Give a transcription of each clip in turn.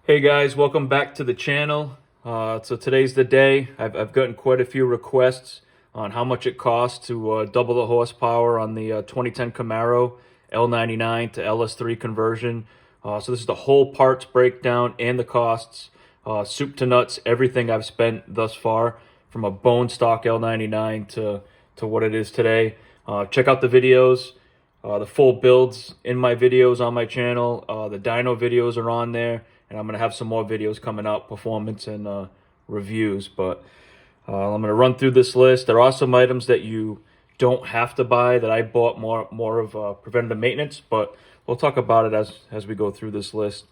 Hey guys, welcome back to the channel. So today's the day. I've gotten quite a few requests on how much it costs to double the horsepower on the 2010 Camaro L99 to LS3 conversion. So this is the whole parts breakdown and the costs, soup to nuts, everything I've spent thus far from a bone stock L99 to what it is today. Check out the videos. The full builds in my videos on my channel. The dyno videos are on there. And I'm going to have some more videos coming out, performance and reviews. But I'm going to run through this list. There are some items that you don't have to buy that I bought more of preventative maintenance. But we'll talk about it as we go through this list.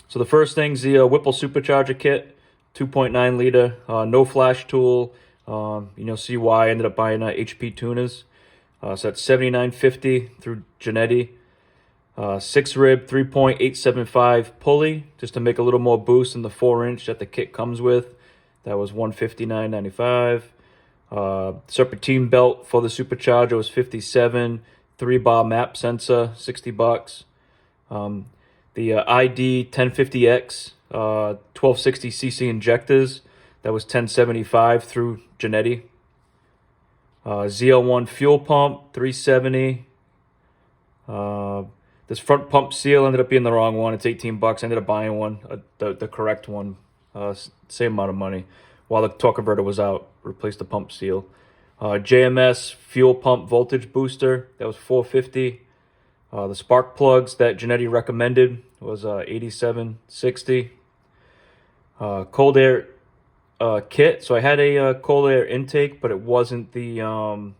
So the first thing's the Whipple Supercharger kit, 2.9 liter, no flash tool. You'll see why I ended up buying HP tuners. So that's $79.50 through Genetti. 6 rib 3.875 pulley just to make a little more boost than the 4-inch that the kit comes with. That was $159.95. Serpentine belt for the Supercharger was $57. 3-bar map sensor, $60. The ID 1050X 1260cc injectors, that was $10.75 through Genetti. ZL1 fuel pump, $370. This front pump seal ended up being the wrong one. It's $18. I ended up buying one, the correct one, same amount of money. While the torque converter was out, replaced the pump seal. JMS fuel pump voltage booster, that was $450. The spark plugs that Genetti recommended was $87.60. Cold air kit. So I had a cold air intake, but it wasn't the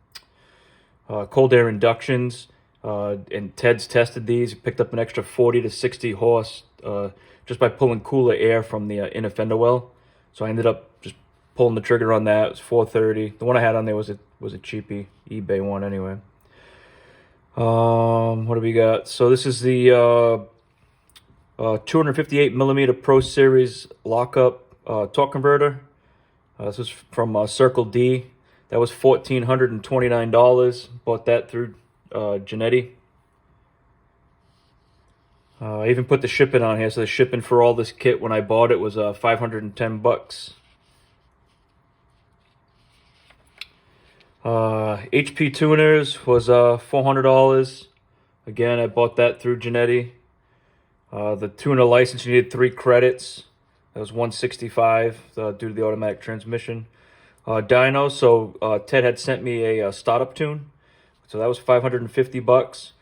cold air inductions. And Ted's tested these. He picked up an extra 40 to 60 horse just by pulling cooler air from the inner fender well. So I ended up just pulling the trigger on that. It was $430. The one I had on there was a cheapy eBay one anyway. What do we got? So this is the 258 millimeter Pro Series lockup torque converter. This is from Circle D. That was $1,429. Bought that through Genetti. I even put the shipping on here. So the shipping for all this kit when I bought it was $510. HP tuners was $400. Again, I bought that through Genetti. The tuner license, you needed 3 credits. That was $165 due to the automatic transmission. Dyno, so Ted had sent me a startup tune. So that was $550.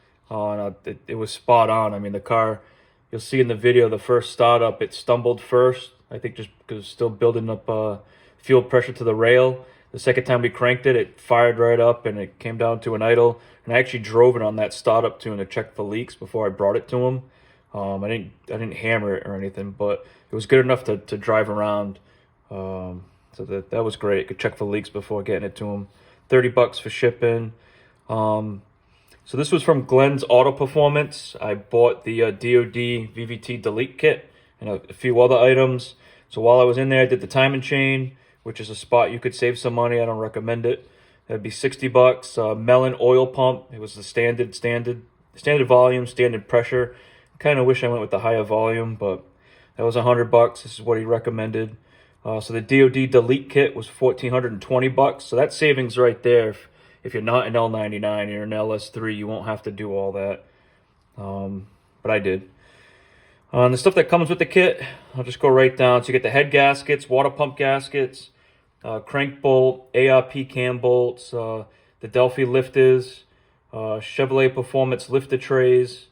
It was spot on. I mean, the car, you'll see in the video, the first startup, it stumbled first. I think just because it's still building up fuel pressure to the rail. The second time we cranked it, it fired right up and it came down to an idle. And I actually drove it on that startup tune to check for leaks before I brought it to him. I didn't hammer it or anything, but it was good enough to drive around. So that was great. Could check for leaks before getting it to him. $30 for shipping. So this was from Glenn's Auto Performance. I bought the DoD VVT delete kit and a few other items. So while I was in there, I did the timing chain, which is a spot you could save some money. I don't recommend it. That'd be $60. Melon oil pump. It was the standard volume, standard pressure. Kind of wish I went with the higher volume, but that was $100. This is what he recommended. So the DoD delete kit was $1,420. So that's savings right there. If you're not an L99, you're an LS3, you won't have to do all that. But I did. The stuff that comes with the kit, I'll just go right down. So you get the head gaskets, water pump gaskets, crank bolt, ARP cam bolts, the Delphi lifters, Chevrolet Performance lifter trays,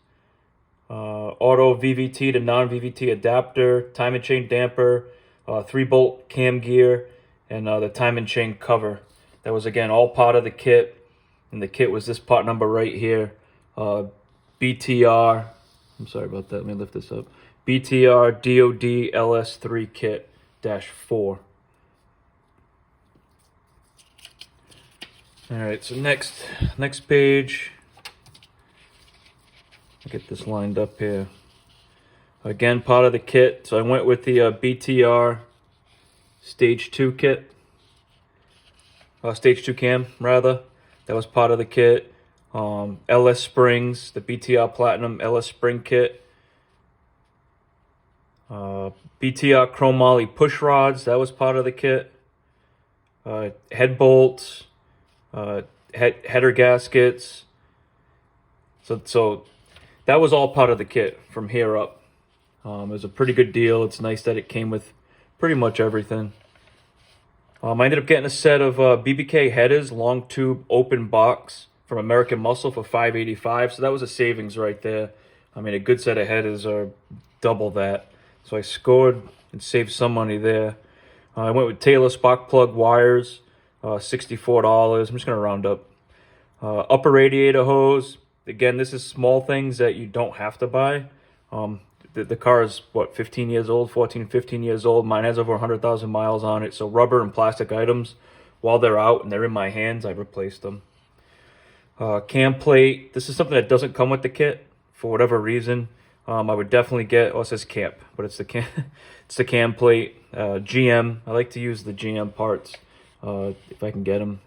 auto VVT to non-VVT adapter, time and chain damper, 3-bolt cam gear, and the time and chain cover. That was, again, all part of the kit. And the kit was this part number right here. BTR. I'm sorry about that. Let me lift this up. BTR DoD LS3 kit -4. All right, so next page. I'll get this lined up here. Again, part of the kit. So I went with the BTR Stage 2 kit. Stage 2 cam, rather. That was part of the kit. LS springs, the BTR Platinum LS spring kit. BTR chrome moly push rods, that was part of the kit. Head bolts, header gaskets. So that was all part of the kit from here up. It was a pretty good deal. It's nice that it came with pretty much everything. I ended up getting a set of BBK headers, long tube, open box from American Muscle for $5.85. So that was a savings right there. I mean, a good set of headers are double that. So I scored and saved some money there. I went with Taylor spark plug wires, $64. I'm just going to round up. Upper radiator hose. Again, this is small things that you don't have to buy. The car is, what, 15 years old, 14, 15 years old. Mine has over 100,000 miles on it. So rubber and plastic items, while they're out and they're in my hands, I replaced them. Cam plate. This is something that doesn't come with the kit for whatever reason. I would definitely get, it says camp, but it's the it's the cam plate. GM. I like to use the GM parts if I can get them.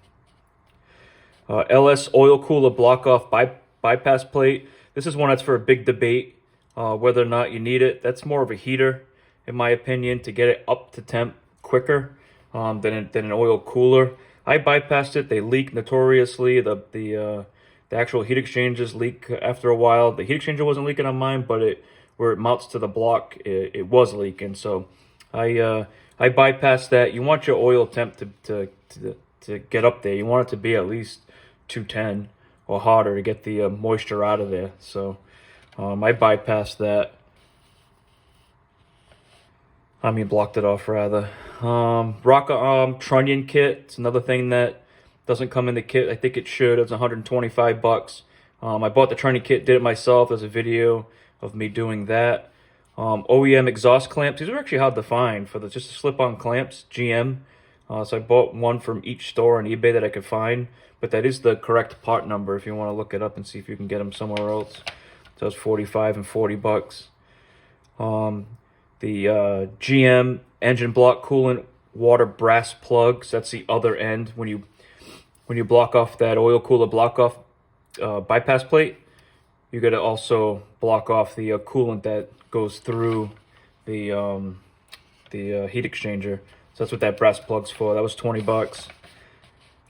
LS oil cooler block off bypass plate. This is one that's for a big debate. Whether or not you need it. That's more of a heater, in my opinion, to get it up to temp quicker than an oil cooler. I bypassed it. They leak notoriously. The actual heat exchangers leak after a while. The heat exchanger wasn't leaking on mine, but where it mounts to the block, it was leaking. So I bypassed that. You want your oil temp to get up there. You want it to be at least 210 or hotter to get the moisture out of there. So I bypassed that. I mean, blocked it off rather. Rocker arm trunnion kit. It's another thing that doesn't come in the kit. I think it should. It's 125 bucks. I bought the trunnion kit, did it myself. There's a video of me doing that. OEM exhaust clamps. These are actually hard to find for just slip-on clamps. GM. So I bought one from each store on eBay that I could find. But that is the correct part number if you want to look it up and see if you can get them somewhere else. So it's 45 and 40 bucks. The GM engine block coolant water brass plugs. That's the other end. When you block off that oil cooler block off bypass plate, you got to also block off the coolant that goes through the heat exchanger. So that's what that brass plug's for. That was 20 bucks.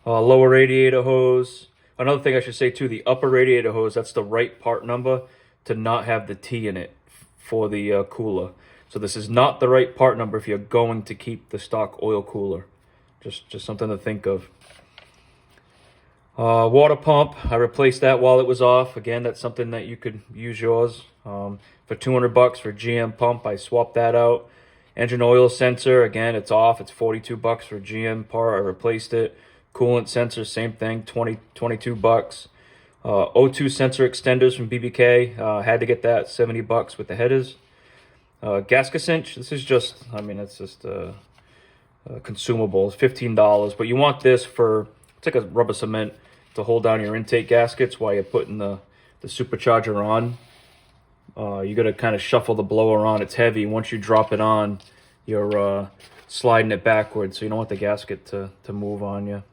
Lower radiator hose. Another thing I should say too, the upper radiator hose, that's the right part number to not have the T in it for the cooler. So this is not the right part number if you're going to keep the stock oil cooler. Just something to think of. Water pump, I replaced that while it was off. Again, that's something that you could use yours. For 200 bucks for GM pump, I swapped that out. Engine oil sensor, again, it's off. It's 42 bucks for GM part. I replaced it. Coolant sensor, same thing, 22 bucks. O2 sensor extenders from BBK, had to get that, 70 bucks with the headers. Gasket cinch, this is just, I mean, it's just consumables, $15. But you want this for, it's like a rubber cement to hold down your intake gaskets while you're putting the supercharger on. You got to kind of shuffle the blower on. It's heavy. Once you drop it on, you're sliding it backwards, so you don't want the gasket to move on you.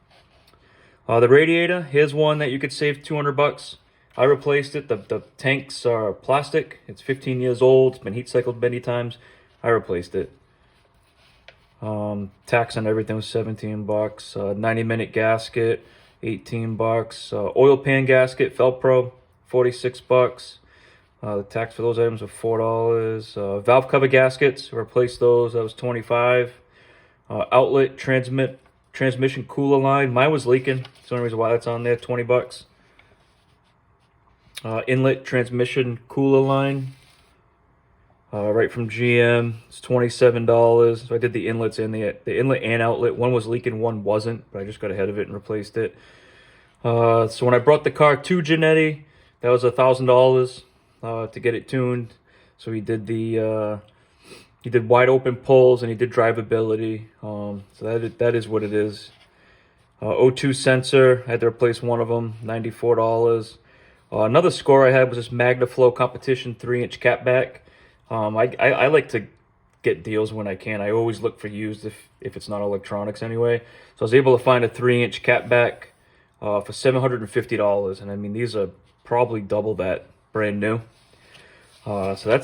The radiator, here's one that you could save 200 bucks. I replaced it. The tanks are plastic. It's 15 years old. It's been heat cycled many times. I replaced it. Tax on everything was 17 bucks. 90-minute gasket, 18 bucks. Oil pan gasket, Felpro, 46 bucks. The tax for those items was $4. Valve cover gaskets, replaced those. That was 25. Outlet transmission cooler line. Mine was leaking. That's the only reason why that's on there. 20 bucks. Inlet transmission cooler line. Right from GM. It's $27. So I did the inlets and the inlet and outlet. One was leaking, one wasn't, but I just got ahead of it and replaced it. So when I brought the car to Giannetti, that was $1,000 to get it tuned. So he did wide open pulls and he did drivability. So that is what it is. O2 sensor, I had to replace one of them, $94. Another score I had was this MagnaFlow Competition 3-inch catback. I like to get deals when I can. I always look for used if it's not electronics anyway. So I was able to find a 3-inch catback for $750. And I mean, these are probably double that brand new. So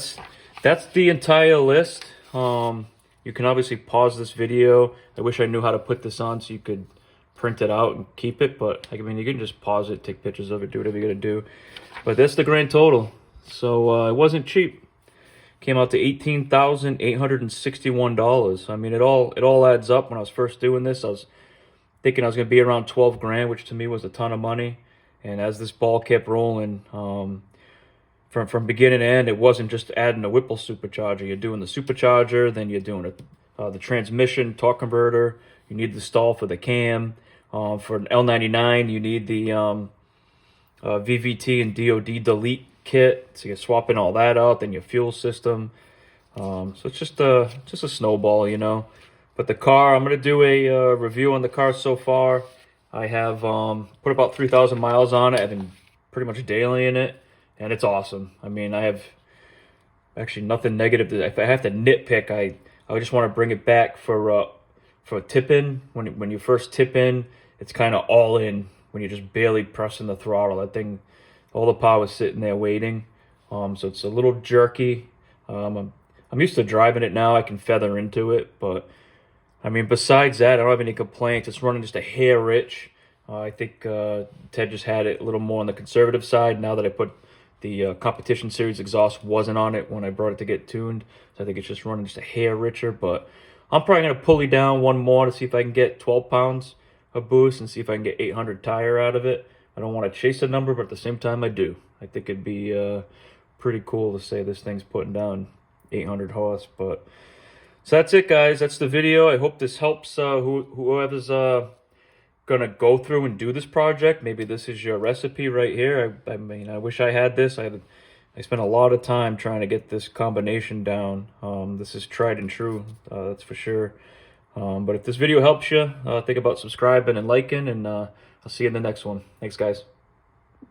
that's the entire list. You can obviously pause this video. I wish I knew how to put this on so you could print it out and keep it, but I mean, you can just pause it, take pictures of it, do whatever you gotta do. But that's the grand total. So it wasn't cheap. Came out to $18,861. I mean, it all adds up. When I was first doing this, I was thinking I was gonna be around 12 grand, which to me was a ton of money. And as this ball kept rolling, from beginning to end, it wasn't just adding a Whipple supercharger. You're doing the supercharger, then you're doing the transmission, torque converter. You need the stall for the cam. For an L99, you need the VVT and DOD delete kit. So you're swapping all that out. Then your fuel system. So it's just a snowball, you know. But the car, I'm gonna do a review on the car so far. I have put about 3,000 miles on it. I've been pretty much daily in it. And it's awesome. I mean, I have actually nothing negative. If I have to nitpick, I just want to bring it back for tip in. When you first tip in, it's kind of all in. When you're just barely pressing the throttle, that thing, all the power is sitting there waiting. So it's a little jerky. I'm used to driving it now. I can feather into it, but I mean, besides that, I don't have any complaints. It's running just a hair rich. I think Ted just had it a little more on the conservative side. Now that I put the competition series exhaust wasn't on it when I brought it to get tuned, so I think it's just running just a hair richer. But I'm probably going to pulley down one more to see if I can get 12 pounds of boost and see if I can get 800 tire out of it. I don't want to chase a number, but at the same time I do. I think it'd be pretty cool to say this thing's putting down 800 horse. But so that's it, guys. That's the video. I hope this helps whoever's gonna go through and do this project. Maybe this is your recipe right here. I mean, I wish I had this. I spent a lot of time trying to get this combination down. This is tried and true, that's for sure. But if this video helps you, think about subscribing and liking, and I'll see you in the next one. Thanks, guys.